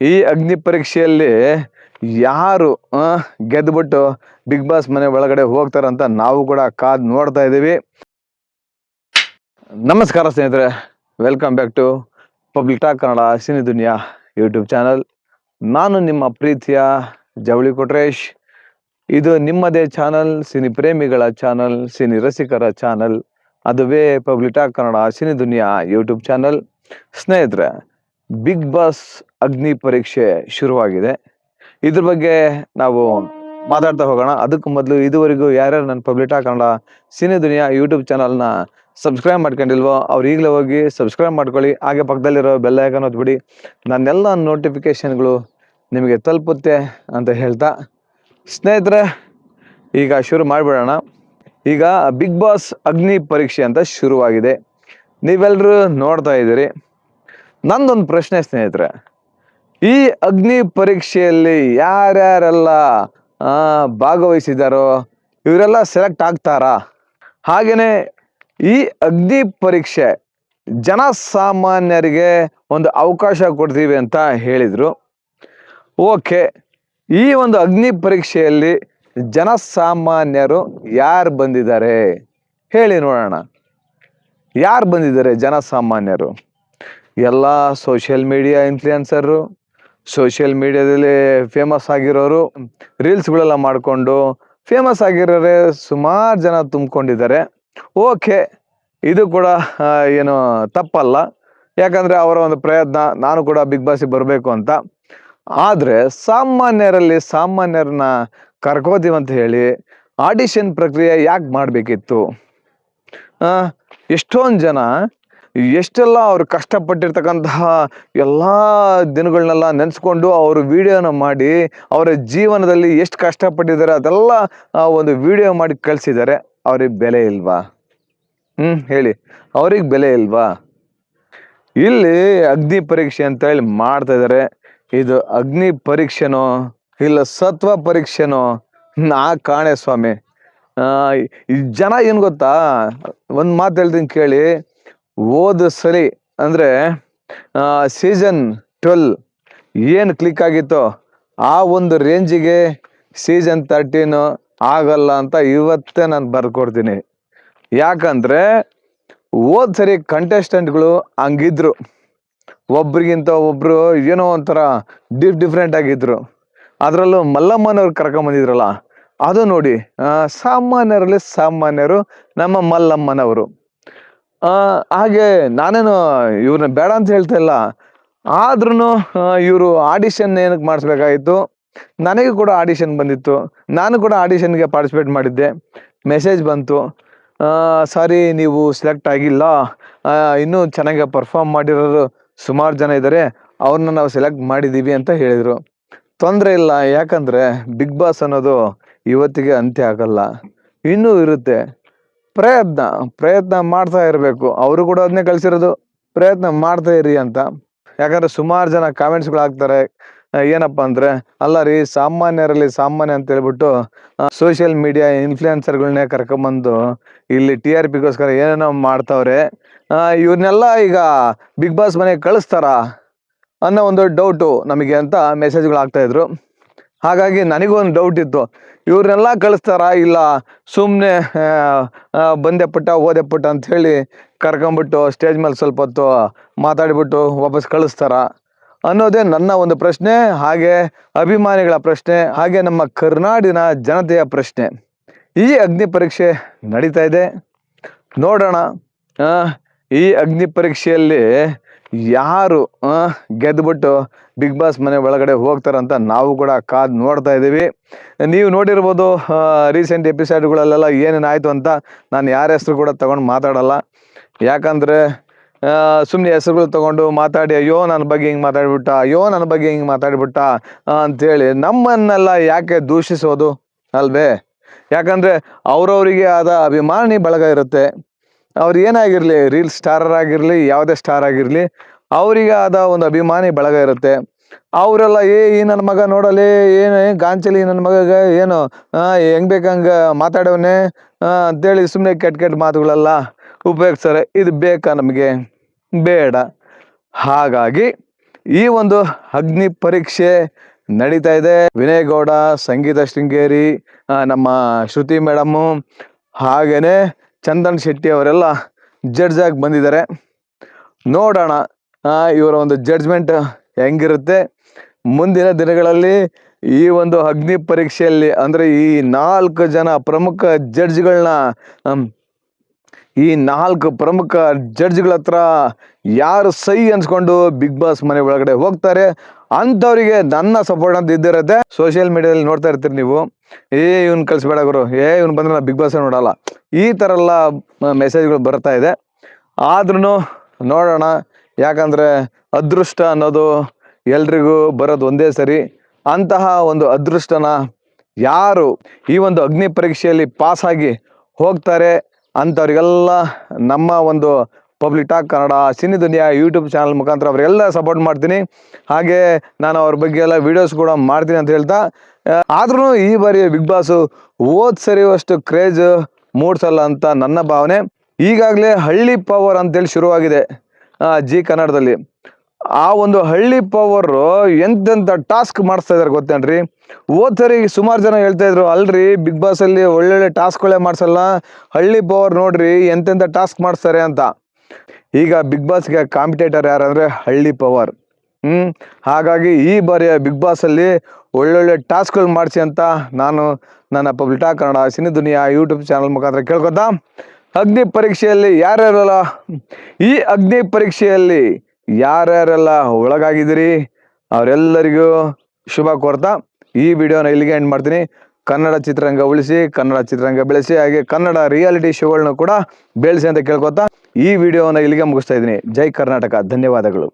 ಈ ಅಗ್ನಿ ಪರೀಕ್ಷೆಯಲ್ಲಿ ಯಾರು ಗೆದ್ದುಬಿಟ್ಟು ಬಿಗ್ ಬಾಸ್ ಮನೆ ಒಳಗಡೆ ಹೋಗ್ತಾರಂತ ನಾವು ಕೂಡ ಕಾದ್ ನೋಡ್ತಾ ಇದ್ದೀವಿ. ನಮಸ್ಕಾರ ಸ್ನೇಹಿತರೆ, welcome back to public talk Kannada cine Duniya YouTube channel. ನಾನು ನಿಮ್ಮ ಪ್ರೀತಿಯ ಜವಳಿ ಕೊಟ್ರೇಶ್. ಇದು ನಿಮ್ಮದೇ ಚಾನಲ್, ಸಿನಿ ಪ್ರೇಮಿಗಳ ಚಾನಲ್, ಸಿನಿ ರಸಿಕರ ಚಾನಲ್, ಅದುವೇ public talk Kannada cine Duniya YouTube channel. ಸ್ನೇಹಿತರೆ, ಬಿಗ್ ಬಾಸ್ ಅಗ್ನಿ ಪರೀಕ್ಷೆ ಶುರುವಾಗಿದೆ. ಇದ್ರ ಬಗ್ಗೆ ನಾವು ಮಾತಾಡ್ತಾ ಹೋಗೋಣ. ಅದಕ್ಕೂ ಮೊದಲು ಇದುವರೆಗೂ ಯಾರ್ಯಾರು ನನ್ನ public talk Kannada cine Duniya YouTube ಚಾನಲ್ನ ಸಬ್ಸ್ಕ್ರೈಬ್ ಮಾಡ್ಕೊಂಡಿಲ್ವೋ ಅವ್ರು ಈಗಲೇ ಹೋಗಿ ಸಬ್ಸ್ಕ್ರೈಬ್ ಮಾಡ್ಕೊಳ್ಳಿ. ಹಾಗೆ ಪಕ್ಕದಲ್ಲಿರೋ ಬೆಲ್ ಐಕಾನ್ ಒತ್ಬಿಡಿ, ನನ್ನೆಲ್ಲ ನೋಟಿಫಿಕೇಶನ್ಗಳು ನಿಮಗೆ ತಲುಪುತ್ತೆ ಅಂತ ಹೇಳ್ತಾ, ಸ್ನೇಹಿತರೆ ಈಗ ಶುರು ಮಾಡಿಬಿಡೋಣ. ಈಗ ಬಿಗ್ ಬಾಸ್ ಅಗ್ನಿ ಪರೀಕ್ಷೆ ಅಂತ ಶುರುವಾಗಿದೆ, ನೀವೆಲ್ಲರೂ ನೋಡ್ತಾ ಇದ್ದೀರಿ. ನಂದೊಂದು ಪ್ರಶ್ನೆ ಸ್ನೇಹಿತರೆ, ಈ ಅಗ್ನಿ ಪರೀಕ್ಷೆಯಲ್ಲಿ ಯಾರ್ಯಾರೆಲ್ಲ ಭಾಗವಹಿಸಿದಾರೋ ಇವರೆಲ್ಲ ಸೆಲೆಕ್ಟ್ ಆಗ್ತಾರಾ? ಹಾಗೆಯೇ ಈ ಅಗ್ನಿ ಪರೀಕ್ಷೆ ಜನಸಾಮಾನ್ಯರಿಗೆ ಒಂದು ಅವಕಾಶ ಕೊಡ್ತೀವಿ ಅಂತ ಹೇಳಿದರು. ಓಕೆ, ಈ ಒಂದು ಅಗ್ನಿ ಪರೀಕ್ಷೆಯಲ್ಲಿ ಜನಸಾಮಾನ್ಯರು ಯಾರು ಬಂದಿದ್ದಾರೆ ಹೇಳಿ ನೋಡೋಣ. ಯಾರು ಬಂದಿದ್ದಾರೆ ಜನಸಾಮಾನ್ಯರು? ಎಲ್ಲ ಸೋಷಿಯಲ್ ಮೀಡಿಯಾ ಇನ್ಫ್ಲುಯೆನ್ಸರು, ಸೋಷಿಯಲ್ ಮೀಡಿಯಾದಲ್ಲಿ ಫೇಮಸ್ ಆಗಿರೋರು, ರೀಲ್ಸ್ಗಳೆಲ್ಲ ಮಾಡಿಕೊಂಡು ಫೇಮಸ್ ಆಗಿರೋರೆ ಸುಮಾರು ಜನ ತುಂಬಿಕೊಂಡಿದ್ದಾರೆ. ಓಕೆ, ಇದು ಕೂಡ ಏನು ತಪ್ಪಲ್ಲ, ಯಾಕಂದರೆ ಅವರ ಒಂದು ಪ್ರಯತ್ನ, ನಾನು ಕೂಡ ಬಿಗ್ ಬಾಸಿಗೆ ಬರಬೇಕು ಅಂತ. ಆದರೆ ಸಾಮಾನ್ಯರನ್ನ ಕರ್ಕೋತೀವಿ ಅಂತ ಹೇಳಿ ಆಡಿಷನ್ ಪ್ರಕ್ರಿಯೆ ಯಾಕೆ ಮಾಡಬೇಕಿತ್ತು? ಎಷ್ಟೊಂದು ಜನ ಎಷ್ಟೆಲ್ಲ ಅವ್ರು ಕಷ್ಟಪಟ್ಟಿರ್ತಕ್ಕಂತಹ ಎಲ್ಲ ದಿನಗಳನ್ನೆಲ್ಲ ನೆನೆಸ್ಕೊಂಡು ಅವರು ವಿಡಿಯೋನ ಮಾಡಿ ಅವರ ಜೀವನದಲ್ಲಿ ಎಷ್ಟು ಕಷ್ಟಪಟ್ಟಿದ್ದಾರೆ ಅದೆಲ್ಲ ಒಂದು ವಿಡಿಯೋ ಮಾಡಿ ಕಳಿಸಿದ್ದಾರೆ. ಅವ್ರಿಗೆ ಬೆಲೆ ಇಲ್ವಾ? ಹೇಳಿ, ಅವ್ರಿಗೆ ಬೆಲೆ ಇಲ್ವಾ? ಇಲ್ಲಿ ಅಗ್ನಿ ಪರೀಕ್ಷೆ ಅಂತ ಹೇಳಿ ಮಾಡ್ತಾ ಇದ್ದಾರೆ. ಇದು ಅಗ್ನಿ ಪರೀಕ್ಷೆನೋ ಇಲ್ಲ ಸತ್ವ ಪರೀಕ್ಷೆನೋ ನಾ ಕಾಣೆ ಸ್ವಾಮಿ. ಈ ಜನ ಏನು ಗೊತ್ತಾ, ಒಂದು ಮಾತು ಹೇಳ್ತೀನಿ ಕೇಳಿ. ಹೋದ ಸರಿ ಅಂದರೆ ಸೀಸನ್ 12 ಏನು ಕ್ಲಿಕ್ ಆಗಿತ್ತೋ ಆ ಒಂದು ರೇಂಜಿಗೆ ಸೀಸನ್ 13 ಆಗಲ್ಲ ಅಂತ ಇವತ್ತೇ ನಾನು ಬರ್ಕೊಡ್ತೀನಿ. ಯಾಕಂದರೆ ಹೋದ ಸರಿ ಕಂಟೆಸ್ಟೆಂಟ್ಗಳು ಹಂಗಿದ್ರು, ಒಬ್ರಿಗಿಂತ ಒಬ್ಬರು ಏನೋ ಒಂಥರ ಡಿಫ್ರೆಂಟ್ ಆಗಿದ್ರು. ಅದರಲ್ಲೂ ಮಲ್ಲಮ್ಮನವ್ರು ಕರ್ಕೊಂಬಂದಿದ್ರಲ್ಲ, ಅದು ನೋಡಿ, ಸಾಮಾನ್ಯರಲ್ಲಿ ಸಾಮಾನ್ಯರು ನಮ್ಮ ಮಲ್ಲಮ್ಮನವರು. ಹಾಗೆ ನಾನೇನು ಇವ್ರನ್ನ ಬೇಡ ಅಂತ ಹೇಳ್ತಾ ಇಲ್ಲ, ಆದ್ರೂ ಇವರು ಆಡಿಷನ್ ಏನಕ್ಕೆ ಮಾಡಿಸ್ಬೇಕಾಗಿತ್ತು? ನನಗೂ ಕೂಡ ಆಡಿಷನ್ ಬಂದಿತ್ತು, ನಾನು ಕೂಡ ಆಡಿಷನ್ಗೆ ಪಾರ್ಟಿಸಿಪೇಟ್ ಮಾಡಿದ್ದೆ. ಮೆಸೇಜ್ ಬಂತು, ಸಾರಿ ನೀವು ಸೆಲೆಕ್ಟ್ ಆಗಿಲ್ಲ, ಇನ್ನೂ ಚೆನ್ನಾಗಿ ಪರ್ಫಾರ್ಮ್ ಮಾಡಿರೋರು ಸುಮಾರು ಜನ ಇದ್ದಾರೆ, ಅವ್ರನ್ನ ನಾವು ಸೆಲೆಕ್ಟ್ ಮಾಡಿದ್ದೀವಿ ಅಂತ ಹೇಳಿದರು. ತೊಂದರೆ ಇಲ್ಲ, ಯಾಕಂದರೆ ಬಿಗ್ ಬಾಸ್ ಅನ್ನೋದು ಇವತ್ತಿಗೆ ಅಂತ್ಯ ಆಗಲ್ಲ, ಇನ್ನೂ ಇರುತ್ತೆ. ಪ್ರಯತ್ನ ಮಾಡ್ತಾ ಇರಬೇಕು. ಅವರು ಕೂಡ ಅದನ್ನೇ ಕಳಿಸಿರೋದು, ಪ್ರಯತ್ನ ಮಾಡ್ತಾ ಇರಿ ಅಂತ. ಯಾಕಂದರೆ ಸುಮಾರು ಜನ ಕಾಮೆಂಟ್ಸ್ಗಳು ಹಾಕ್ತಾರೆ, ಏನಪ್ಪ ಅಂದರೆ, ಅಲ್ಲ ರೀ, ಸಾಮಾನ್ಯರಲ್ಲಿ ಸಾಮಾನ್ಯ ಅಂತ ಹೇಳ್ಬಿಟ್ಟು ಸೋಷಿಯಲ್ ಮೀಡಿಯಾ ಇನ್ಫ್ಲುಯೆನ್ಸರ್ಗಳನ್ನೇ ಕರ್ಕೊಂಬಂದು ಇಲ್ಲಿ TRPಗೋಸ್ಕರ ಏನೇನೋ ಮಾಡ್ತಾವ್ರೆ, ಇವ್ರನ್ನೆಲ್ಲ ಈಗ ಬಿಗ್ ಬಾಸ್ ಮನೆಗೆ ಕಳಿಸ್ತಾರಾ ಅನ್ನೋ ಒಂದು ಡೌಟು ನಮಗೆ ಅಂತ ಮೆಸೇಜ್ಗಳು ಆಗ್ತಾಯಿದ್ರು. ಹಾಗಾಗಿ ನನಗೂ ಒಂದು ಡೌಟ್ ಇತ್ತು, ಇವ್ರನ್ನೆಲ್ಲ ಕಳಿಸ್ತಾರಾ ಇಲ್ಲ ಸುಮ್ಮನೆ ಬಂದೆ ಪುಟ್ಟ ಓದೆ ಪುಟ್ಟ ಅಂಥೇಳಿ ಕರ್ಕೊಂಬಿಟ್ಟು ಸ್ಟೇಜ್ ಮೇಲೆ ಸ್ವಲ್ಪ ಹೊತ್ತು ಮಾತಾಡಿಬಿಟ್ಟು ವಾಪಸ್ ಕಳಿಸ್ತಾರಾ ಅನ್ನೋದೇ ನನ್ನ ಒಂದು ಪ್ರಶ್ನೆ, ಹಾಗೆ ಅಭಿಮಾನಿಗಳ ಪ್ರಶ್ನೆ, ಹಾಗೆ ನಮ್ಮ ಕರ್ನಾಡಿನ ಜನತೆಯ ಪ್ರಶ್ನೆ. ಈ ಅಗ್ನಿ ಪರೀಕ್ಷೆ ನಡೀತಾ ಇದೆ, ನೋಡೋಣ ಈ ಅಗ್ನಿ ಪರೀಕ್ಷೆಯಲ್ಲಿ ಯಾರು ಗೆದ್ದುಬಿಟ್ಟು ಬಿಗ್ ಬಾಸ್ ಮನೆ ಒಳಗಡೆ ಹೋಗ್ತಾರಂತ ನಾವು ಕೂಡ ಕಾದ್ ನೋಡ್ತಾ ಇದ್ದೀವಿ. ನೀವು ನೋಡಿರ್ಬೋದು ರೀಸೆಂಟ್ ಎಪಿಸೋಡ್ಗಳಲ್ಲೆಲ್ಲ ಏನೇನಾಯಿತು ಅಂತ. ನಾನು ಯಾರ ಹೆಸರು ಕೂಡ ತೊಗೊಂಡು ಮಾತಾಡಲ್ಲ, ಯಾಕಂದರೆ ಸುಮ್ಮನೆ ಹೆಸರುಗಳು ತೊಗೊಂಡು ಮಾತಾಡಿ ಅಯ್ಯೋ ನನ್ನ ಬಗ್ಗೆ ಹಿಂಗೆ ಮಾತಾಡ್ಬಿಟ್ಟ, ಅಯ್ಯೋ ನನ್ನ ಬಗ್ಗೆ ಹಿಂಗೆ ಮಾತಾಡ್ಬಿಟ್ಟ ಅಂಥೇಳಿ ನಮ್ಮನ್ನೆಲ್ಲ ಯಾಕೆ ದೂಷಿಸೋದು ಅಲ್ವೇ? ಯಾಕಂದರೆ ಅವ್ರವರಿಗೆ ಆದ ಅಭಿಮಾನಿ ಬಳಗ ಇರುತ್ತೆ. ಅವ್ರು ಏನಾಗಿರಲಿ, ರೀಲ್ ಸ್ಟಾರರ್ ಆಗಿರಲಿ, ಯಾವುದೇ ಸ್ಟಾರ್ ಆಗಿರಲಿ, ಅವರಿಗೆ ಆದ ಒಂದು ಅಭಿಮಾನಿ ಬಳಗ ಇರುತ್ತೆ. ಅವರೆಲ್ಲ ಈ ನನ್ನ ಮಗ ನೋಡಲಿ, ಏನು ಗಾಂಚಲಿ ನನ್ನ ಮಗಗ ಏನು ಹೆಂಗೆ ಬೇಕಂಗೆ ಮಾತಾಡೋನೆ ಅಂತೇಳಿ ಸುಮ್ಮನೆ ಕೆಟ್ಟ ಮಾತುಗಳೆಲ್ಲ ಉಪಯೋಗಿಸ್ತಾರೆ. ಇದು ಬೇಕಾ ನಮಗೆ? ಬೇಡ. ಹಾಗಾಗಿ ಈ ಒಂದು ಅಗ್ನಿ ಪರೀಕ್ಷೆ ನಡೀತಾ ಇದೆ. ವಿನಯ್ ಗೌಡ, ಸಂಗೀತ ಶೃಂಗೇರಿ, ನಮ್ಮ ಶ್ರುತಿ ಮೇಡಮ್ಮು, ಹಾಗೇನೆ ಚಂದನ್ ಶೆಟ್ಟಿ ಅವರೆಲ್ಲ ಜಡ್ಜ್ ಆಗಿ ಬಂದಿದ್ದಾರೆ. ನೋಡೋಣ ಇವರ ಒಂದು ಜಡ್ಜ್ಮೆಂಟ್ ಹೆಂಗಿರುತ್ತೆ. ಮುಂದಿನ ದಿನಗಳಲ್ಲಿ ಈ ಒಂದು ಅಗ್ನಿ ಪರೀಕ್ಷೆಯಲ್ಲಿ ಅಂದರೆ ಈ 4 ಜನ ಪ್ರಮುಖ ಜಡ್ಜ್ಗಳನ್ನ ಈ 4 ಪ್ರಮುಖ ಜಡ್ಜ್ಗಳ ಹತ್ರ ಯಾರು ಸೈ ಅನ್ಸ್ಕೊಂಡು ಬಿಗ್ ಬಾಸ್ ಮನೆ ಒಳಗಡೆ ಹೋಗ್ತಾರೆ ಅಂಥವ್ರಿಗೆ ನನ್ನ ಸಪೋರ್ಟ್ ಅಂತ ಇದ್ದಿರುತ್ತೆ. ಸೋಷಿಯಲ್ ಮೀಡಿಯಾದಲ್ಲಿ ನೋಡ್ತಾ ಇರ್ತೀರಿ ನೀವು, ಇವ್ನು ಕಳಿಸ್ಬೇಡ ಗುರು, ಇವ್ನು ಬಂದ್ರೆ ನಾನು ಬಿಗ್ ಬಾಸ್ ನೋಡಲ್ಲ, ಈ ಥರ ಎಲ್ಲ ಮೆಸೇಜ್ಗಳು ಬರ್ತಾ ಇದೆ. ಆದ್ರೂ ನೋಡೋಣ, ಯಾಕಂದರೆ ಅದೃಷ್ಟ ಅನ್ನೋದು ಎಲ್ರಿಗೂ ಬರೋದು ಒಂದೇ ಸರಿ. ಅಂತಹ ಒಂದು ಅದೃಷ್ಟನ ಯಾರು ಈ ಒಂದು ಅಗ್ನಿ ಪರೀಕ್ಷೆಯಲ್ಲಿ ಪಾಸಾಗಿ ಹೋಗ್ತಾರೆ ಅಂಥವ್ರಿಗೆಲ್ಲ ನಮ್ಮ ಒಂದು public talk Kannada cine Duniya YouTube channel ಮುಖಾಂತರ ಅವರೆಲ್ಲ ಸಪೋರ್ಟ್ ಮಾಡ್ತೀನಿ. ಹಾಗೆ ನಾನು ಅವ್ರ ಬಗ್ಗೆ ಎಲ್ಲ ವೀಡಿಯೋಸ್ ಕೂಡ ಮಾಡ್ತೀನಿ ಅಂತ ಹೇಳ್ತಾ, ಆದ್ರೂ ಈ ಬಾರಿ ಬಿಗ್ ಬಾಸು ಹೋದ್ ಸರಿ ಅಷ್ಟು ಕ್ರೇಜ್ ಮೂಡ್ಸಲ್ಲ ಅಂತ ನನ್ನ ಭಾವನೆ. ಈಗಾಗಲೇ ಹಳ್ಳಿ ಪವರ್ ಅಂತೇಳಿ ಶುರುವಾಗಿದೆ ಜಿ ಕನ್ನಡದಲ್ಲಿ. ಆ ಒಂದು ಹಳ್ಳಿ ಪವರ್ ಎಂತೆಂಥ ಟಾಸ್ಕ್ ಮಾಡಿಸ್ತಾ ಇದಾರೆ ಗೊತ್ತೇನ್ರಿ. ಹೋದ್ ಸರಿ ಸುಮಾರು ಜನ ಹೇಳ್ತಾ ಇದ್ರು, ಅಲ್ರಿ ಬಿಗ್ ಬಾಸ್ ಅಲ್ಲಿ ಒಳ್ಳೊಳ್ಳೆ ಟಾಸ್ಕ್ಗಳೇ ಮಾಡ್ಸಲ್ಲ, ಹಳ್ಳಿ ಪವರ್ ನೋಡ್ರಿ ಎಂತೆಂಥ ಟಾಸ್ಕ್ ಮಾಡಿಸ್ತಾರೆ ಅಂತ. ಈಗ ಬಿಗ್ ಬಾಸ್ಗೆ ಕಾಂಪಿಟೇಟರ್ ಯಾರಂದ್ರೆ ಹಳ್ಳಿ ಪವರ್. ಹಾಗಾಗಿ ಈ ಬಾರಿಯ ಬಿಗ್ ಬಾಸ್ ಅಲ್ಲಿ ಒಳ್ಳೊಳ್ಳೆ ಟಾಸ್ಕ್ಗಳು ಮಾಡಿಸಿ ಅಂತ ನಾನು ನನ್ನ public talk Kannada cine Duniya YouTube channel ಮುಖಾಂತರ ಕೇಳ್ಕೊತಾ, ಅಗ್ನಿ ಪರೀಕ್ಷೆಯಲ್ಲಿ ಈ ಅಗ್ನಿ ಪರೀಕ್ಷೆಯಲ್ಲಿ ಯಾರ್ಯಾರೆಲ್ಲ ಒಳಗಾಗಿದ್ದೀರಿ ಅವರೆಲ್ಲರಿಗೂ ಶುಭ ಕೋರ್ತಾ ಈ ವಿಡಿಯೋನ ಇಲ್ಲಿಗೆ ಎಂಡ್ ಮಾಡ್ತೀನಿ. ಕನ್ನಡ ಚಿತ್ರರಂಗ ಉಳಿಸಿ, ಕನ್ನಡ ಚಿತ್ರರಂಗ ಬೆಳೆಸಿ, ಹಾಗೆ ಕನ್ನಡ ರಿಯಾಲಿಟಿ ಶೋಗಳನ್ನ ಕೂಡ ಬೆಳೆಸಿ ಅಂತ ಕೇಳ್ಕೊತಾ ಈ ವಿಡಿಯೋನ ಇಲ್ಲಿಗೆ ಮುಗಿಸ್ತಾ ಇದ್ದೀನಿ. ಜೈ ಕರ್ನಾಟಕ, ಧನ್ಯವಾದಗಳು.